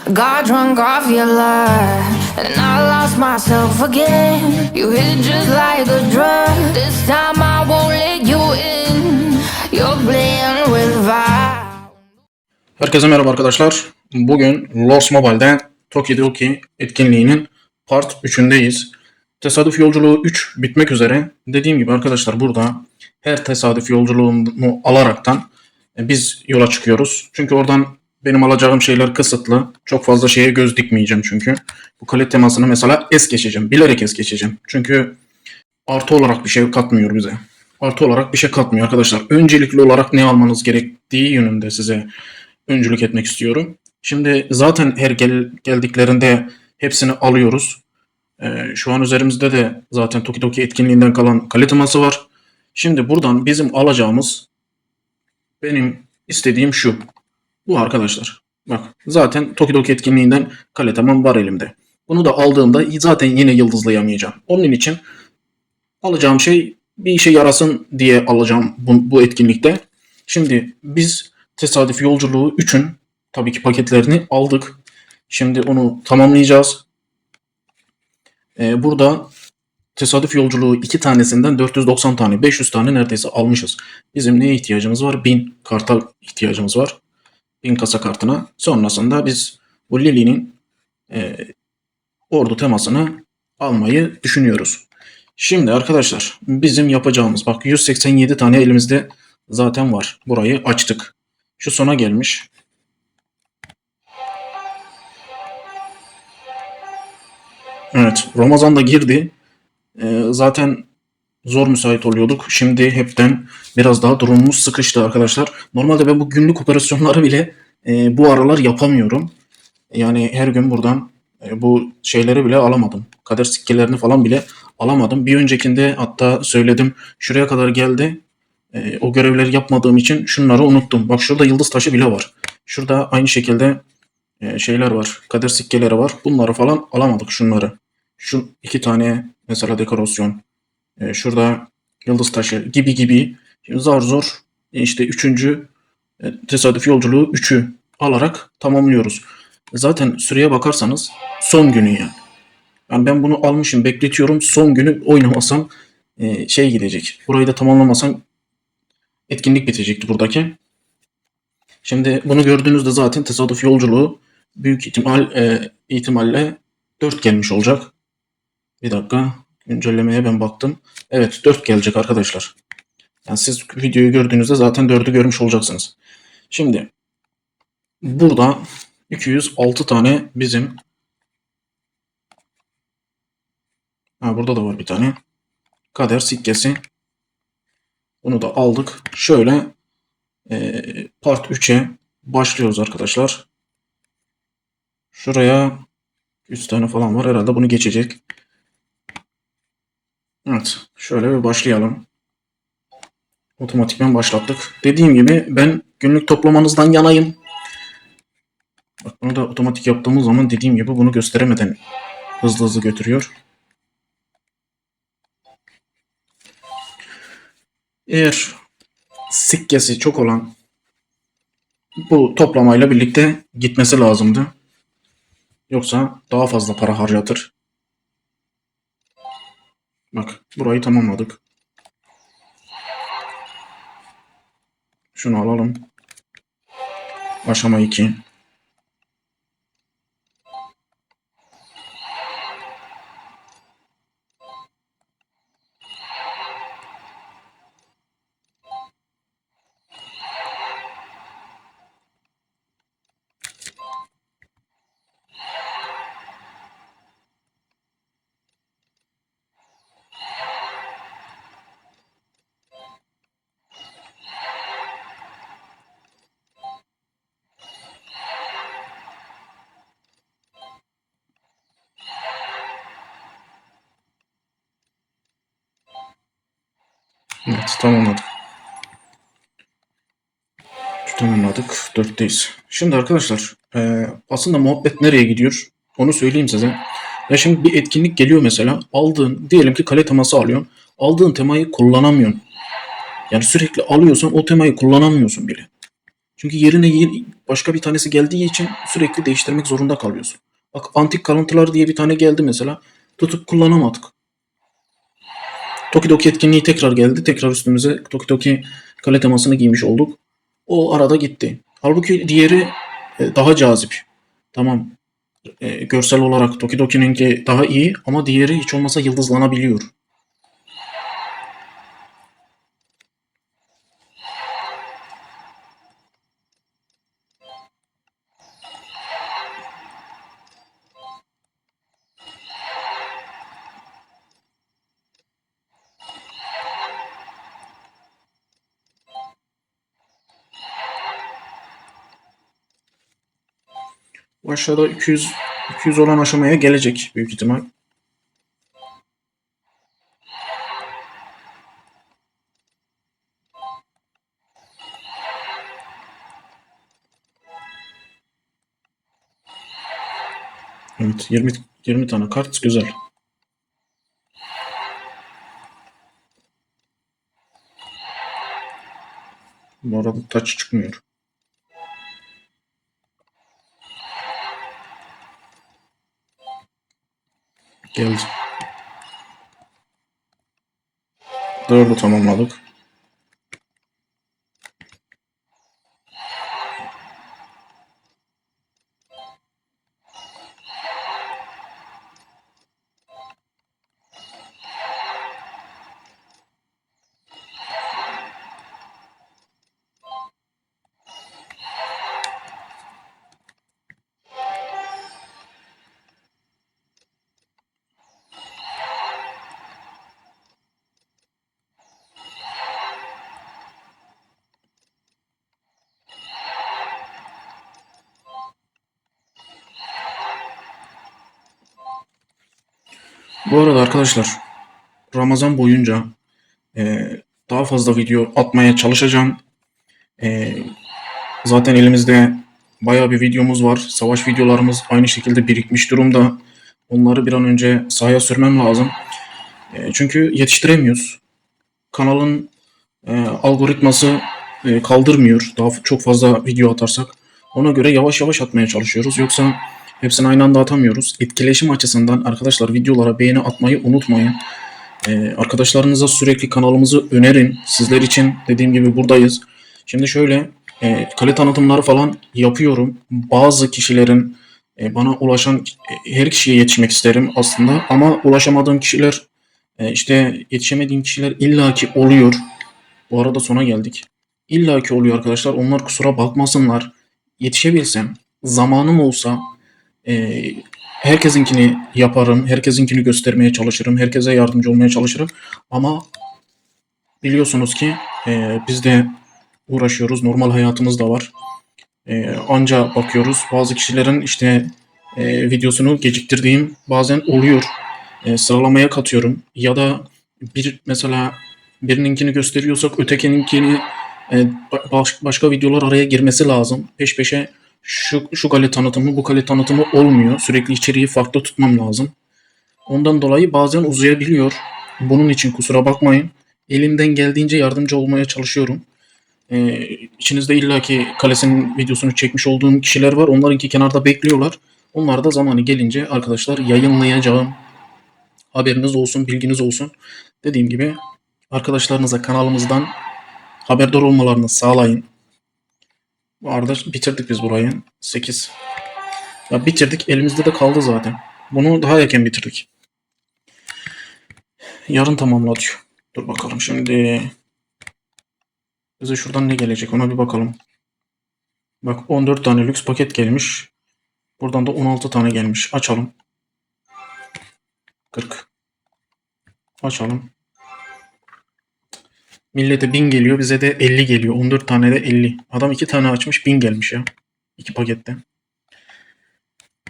Got drunk off your love, and I lost myself again. You hit just like a drug. This time I won't let you in. You're playing with fire. Herkese merhaba arkadaşlar. Bugün Lost Mobile'de Tokidoki etkinliğinin part 3'ündeyiz. Tesadüf yolculuğu 3 bitmek üzere. Dediğim gibi arkadaşlar burada her tesadüf yolculuğunu alaraktan biz yola çıkıyoruz. Çünkü oradan benim alacağım şeyler kısıtlı. Çok fazla şeye göz dikmeyeceğim çünkü. Bu kale temasını mesela es geçeceğim. Bilerek es geçeceğim. Çünkü artı olarak bir şey katmıyor bize. Artı olarak bir şey katmıyor arkadaşlar. Öncelikli olarak ne almanız gerektiği yönünde size öncülük etmek istiyorum. Şimdi zaten her geldiklerinde hepsini alıyoruz. Şu an üzerimizde de zaten Tokidoki etkinliğinden kalan kale teması var. Şimdi buradan bizim alacağımız, benim istediğim şu. Bu arkadaşlar. Bak zaten Tokidoki etkinliğinden kale temam var elimde. Bunu da aldığımda zaten yine yıldızlayamayacağım. Onun için alacağım şey bir işe yarasın diye alacağım bu etkinlikte. Şimdi biz tesadüf yolculuğu 3'ün tabii ki paketlerini aldık. Şimdi onu tamamlayacağız. Burada tesadüf yolculuğu 2 tanesinden 490 tane, 500 tane neredeyse almışız. Bizim neye ihtiyacımız var? 1000 karta ihtiyacımız var. 1000 kasa kartına. Sonrasında biz bu Lily'nin ordu temasını almayı düşünüyoruz. Şimdi arkadaşlar bizim yapacağımız, bak 187 tane elimizde zaten var. Burayı açtık. Şu sona gelmiş. Evet, Ramazan da girdi. Zaten zor müsait oluyorduk. Şimdi hepten biraz daha durumumuz sıkıştı arkadaşlar. Normalde ben bu günlük operasyonları bile bu aralar yapamıyorum. Yani her gün buradan bu şeyleri bile alamadım. Kader sikkelerini falan bile alamadım. Bir öncekinde hatta söyledim, şuraya kadar geldi. O görevleri yapmadığım için şunları unuttum. Bak şurada yıldız taşı bile var. Şurada aynı şekilde şeyler var. Kader sikkeleri var. Bunları falan alamadık, şunları. Şu 2 tane mesela dekorasyon. Şurada yıldız taşı gibi. Şimdi zar zor işte 3. tesadüf yolculuğu 3'ü alarak tamamlıyoruz. Zaten süreye bakarsanız son günü yani. Yani ben bunu almışım, bekletiyorum. Son günü oynamasam şey gidecek. Burayı da tamamlamasam etkinlik bitecekti buradaki. Şimdi bunu gördüğünüzde zaten tesadüf yolculuğu büyük ihtimalle 4 gelmiş olacak. Bir dakika. Güncellemeye ben baktım. Evet 4 gelecek arkadaşlar. Yani siz videoyu gördüğünüzde zaten 4'ü görmüş olacaksınız. Şimdi burada 206 tane bizim, burada da var bir tane kader sikkesi. Bunu da aldık. Şöyle part 3'e başlıyoruz arkadaşlar. Şuraya 100 tane falan var. Herhalde bunu geçecek. Evet. Şöyle bir başlayalım. Otomatikman başlattık. Dediğim gibi ben günlük toplamanızdan yanayım. Bak bunu da otomatik yaptığımız zaman dediğim gibi bunu gösteremeden hızlı götürüyor. Eğer sikkesi çok olan bu toplamayla birlikte gitmesi lazımdı. Yoksa daha fazla para harcatır. Bak burayı tamamladık. Şunu alalım. Aşama 2. Evet tamamladık. Tamamladık. 4'teyiz. Şimdi arkadaşlar aslında muhabbet nereye gidiyor? Onu söyleyeyim size. Ya şimdi bir etkinlik geliyor mesela. Aldığın, diyelim ki kale teması alıyorsun. Aldığın temayı kullanamıyorsun. Yani sürekli alıyorsan o temayı kullanamıyorsun bile. Çünkü yerine başka bir tanesi geldiği için sürekli değiştirmek zorunda kalıyorsun. Bak antik kalıntılar diye bir tane geldi mesela. Tutup kullanamadık. Tokidoki etkinliği tekrar geldi. Tekrar üstümüze Tokidoki kale temasını giymiş olduk. O arada gitti. Halbuki diğeri daha cazip. Tamam. Görsel olarak Tokidoki'ninki daha iyi ama diğeri hiç olmasa yıldızlanabiliyor. Bu aşağıda 200 olan aşamaya gelecek büyük ihtimal. Evet 20 tane kart güzel. Bu arada taç çıkmıyor. Geldi. 4'ü tamamladık. Bu arada arkadaşlar Ramazan boyunca e, daha fazla video atmaya çalışacağım. E, Zaten elimizde bayağı bir videomuz var. Savaş videolarımız aynı şekilde birikmiş durumda. Onları bir an önce sahaya sürmem lazım. Çünkü yetiştiremiyoruz. Kanalın algoritması kaldırmıyor. Daha çok fazla video atarsak. Ona göre yavaş yavaş atmaya çalışıyoruz. Yoksa hepsini aynı anda atamıyoruz. Etkileşim açısından arkadaşlar videolara beğeni atmayı unutmayın. Arkadaşlarınıza sürekli kanalımızı önerin. Sizler için dediğim gibi buradayız. Şimdi şöyle kale tanıtımları falan yapıyorum. Bazı kişilerin bana ulaşan her kişiye yetişmek isterim aslında. Ama ulaşamadığım kişiler işte yetişemediğim kişiler illaki oluyor. Bu arada sona geldik. İllaki oluyor arkadaşlar. Onlar kusura bakmasınlar. Yetişebilsem, zamanım olsa e, herkesinkini yaparım. Herkesinkini göstermeye çalışırım. Herkese yardımcı olmaya çalışırım. Ama biliyorsunuz ki biz de uğraşıyoruz. Normal hayatımız da var. Anca bakıyoruz. Bazı kişilerin işte videosunu geciktirdiğim bazen oluyor. Sıralamaya katıyorum. Ya da mesela birininkini gösteriyorsak ötekininkini başka videolar araya girmesi lazım. Peş peşe şu kale tanıtımı bu kale tanıtımı olmuyor. Sürekli içeriği farklı tutmam lazım. Ondan dolayı bazen uzayabiliyor. Bunun için kusura bakmayın. Elimden geldiğince yardımcı olmaya çalışıyorum. İçinizde illaki kalesinin videosunu çekmiş olduğum kişiler var. Onlarınki kenarda bekliyorlar. Onlar da zamanı gelince arkadaşlar yayınlayacağım. Haberiniz olsun, bilginiz olsun. Dediğim gibi arkadaşlarınıza kanalımızdan haberdar olmalarını sağlayın. Bu arada bitirdik biz burayı. 8. Ya bitirdik. Elimizde de kaldı zaten. Bunu daha erken bitirdik. Yarın tamamla diyor. Dur bakalım şimdi. Bize şuradan ne gelecek ona bir bakalım. Bak 14 tane lüks paket gelmiş. Buradan da 16 tane gelmiş. Açalım. 40. Açalım. Millete 1000 geliyor. Bize de 50 geliyor. 14 tane de 50. Adam 2 tane açmış 1000 gelmiş ya. 2 pakette.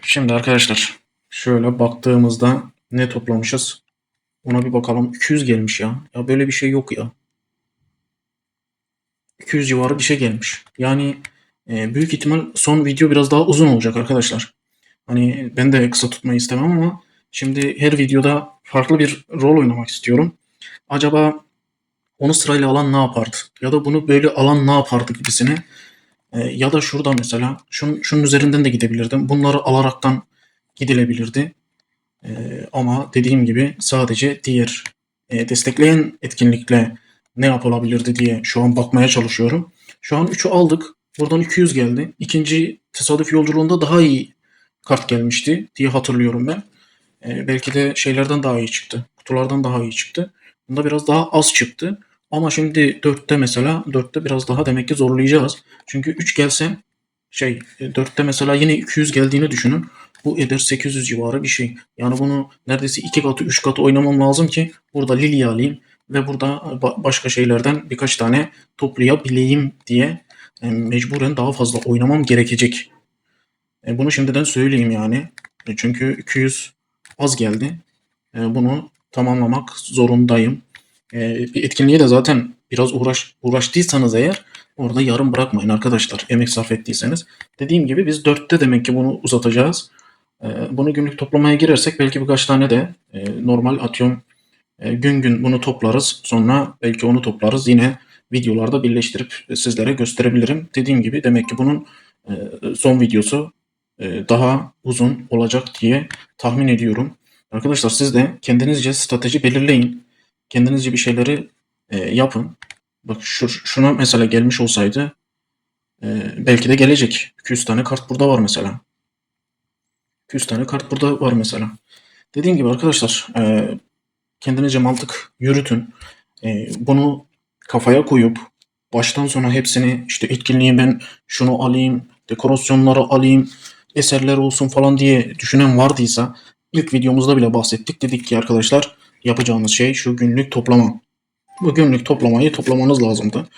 Şimdi arkadaşlar şöyle baktığımızda ne toplamışız? Ona bir bakalım. 200 gelmiş ya. Ya böyle bir şey yok ya. 200 civarı bir şey gelmiş. Yani büyük ihtimal son video biraz daha uzun olacak arkadaşlar. Hani ben de kısa tutmayı istemem ama şimdi her videoda farklı bir rol oynamak istiyorum. Acaba onu sırayla alan ne yapardı? Ya da bunu böyle alan ne yapardı gibisine Ya da şurada mesela şunun üzerinden de gidebilirdim. Bunları alaraktan gidilebilirdi. Ama dediğim gibi sadece diğer destekleyen etkinlikle ne yapılabilirdi diye şu an bakmaya çalışıyorum. Şu an 3'ü aldık. Buradan 200 geldi. İkinci tesadüf yolculuğunda daha iyi kart gelmişti diye hatırlıyorum ben. Belki de şeylerden daha iyi çıktı. Kutulardan daha iyi çıktı. Bunda biraz daha az çıktı. Ama şimdi 4'te mesela 4'te biraz daha demek ki zorlayacağız. Çünkü 3 gelse 4'te mesela yine 200 geldiğini düşünün. Bu eder 800 civarı bir şey. Yani bunu neredeyse 2 katı 3 katı oynamam lazım ki burada Lily alayım ve burada başka şeylerden birkaç tane toplayabileyim diye mecburen daha fazla oynamam gerekecek. Bunu şimdiden söyleyeyim yani. Çünkü 200 az geldi. Bunu tamamlamak zorundayım. Bir etkinliğe de zaten biraz uğraştıysanız eğer orada yarım bırakmayın arkadaşlar. Emek sarf ettiyseniz. Dediğim gibi biz 4'te demek ki bunu uzatacağız. Bunu günlük toplamaya girersek belki birkaç tane de normal atıyorum gün gün bunu toplarız. Sonra belki onu toplarız. Yine videolarda birleştirip sizlere gösterebilirim. Dediğim gibi demek ki bunun son videosu daha uzun olacak diye tahmin ediyorum. Arkadaşlar siz de kendinizce strateji belirleyin. Kendinizce bir şeyleri yapın. Bak şuna mesela gelmiş olsaydı belki de gelecek. 200 tane kart burada var mesela. 200 tane kart burada var mesela. Dediğim gibi arkadaşlar kendinizce mantık yürütün. Bunu kafaya koyup baştan sona hepsini işte etkinliği ben şunu alayım, dekorasyonları alayım, eserler olsun falan diye düşünen vardıysa ilk videomuzda bile bahsettik. Dedik ki arkadaşlar yapacağımız şey şu günlük toplama. Bu günlük toplamayı toplamanız lazımdı.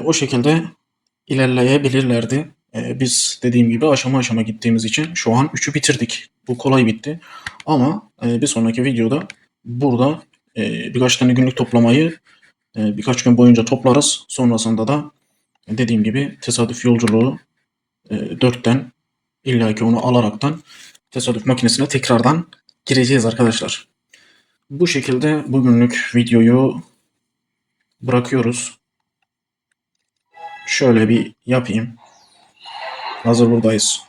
O şekilde ilerleyebilirlerdi. Biz dediğim gibi aşama aşama gittiğimiz için şu an 3'ü bitirdik. Bu kolay bitti. Ama bir sonraki videoda burada birkaç tane günlük toplamayı birkaç gün boyunca toplarız. Sonrasında da dediğim gibi tesadüf yolculuğu 4'ten illaki onu alaraktan tesadüf makinesine tekrardan gireceğiz arkadaşlar. Bu şekilde bugünlük videoyu bırakıyoruz. Şöyle bir yapayım. Hazır buradayız.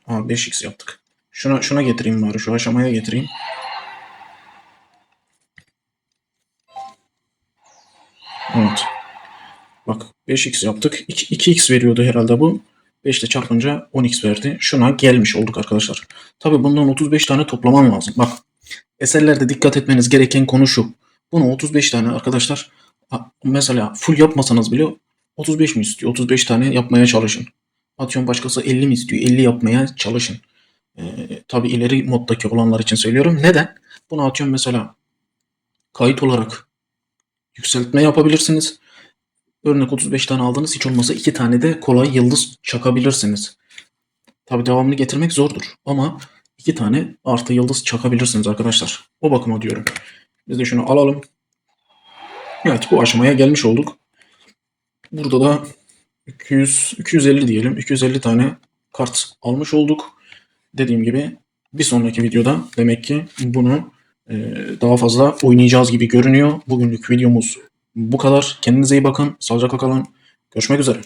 5x yaptık. Şuna getireyim bari. Şu aşamaya getireyim. Evet. Bak 5x yaptık. 2x veriyordu herhalde bu. 5 ile çarpınca 10x verdi. Şuna gelmiş olduk arkadaşlar. Tabi bundan 35 tane toplaman lazım. Bak eserlerde dikkat etmeniz gereken konu şu. Bunu 35 tane arkadaşlar mesela full yapmasanız bile 35 mi istiyor? 35 tane yapmaya çalışın. Atıyorum başkası 50 mi istiyor? 50 yapmaya çalışın. Tabi ileri moddaki olanlar için söylüyorum. Neden? Bunu atıyorum mesela kayıt olarak yükseltme yapabilirsiniz. Örnek 35 tane aldınız. Hiç olmazsa 2 tane de kolay yıldız çakabilirsiniz. Tabi devamını getirmek zordur. Ama 2 tane artı yıldız çakabilirsiniz arkadaşlar. O bakıma diyorum. Biz de şunu alalım. Evet bu aşamaya gelmiş olduk. Burada da 250 diyelim. 250 tane kart almış olduk. Dediğim gibi bir sonraki videoda demek ki bunu daha fazla oynayacağız gibi görünüyor. Bugünlük videomuz bu kadar. Kendinize iyi bakın. Sağlıcakla kalın. Görüşmek üzere.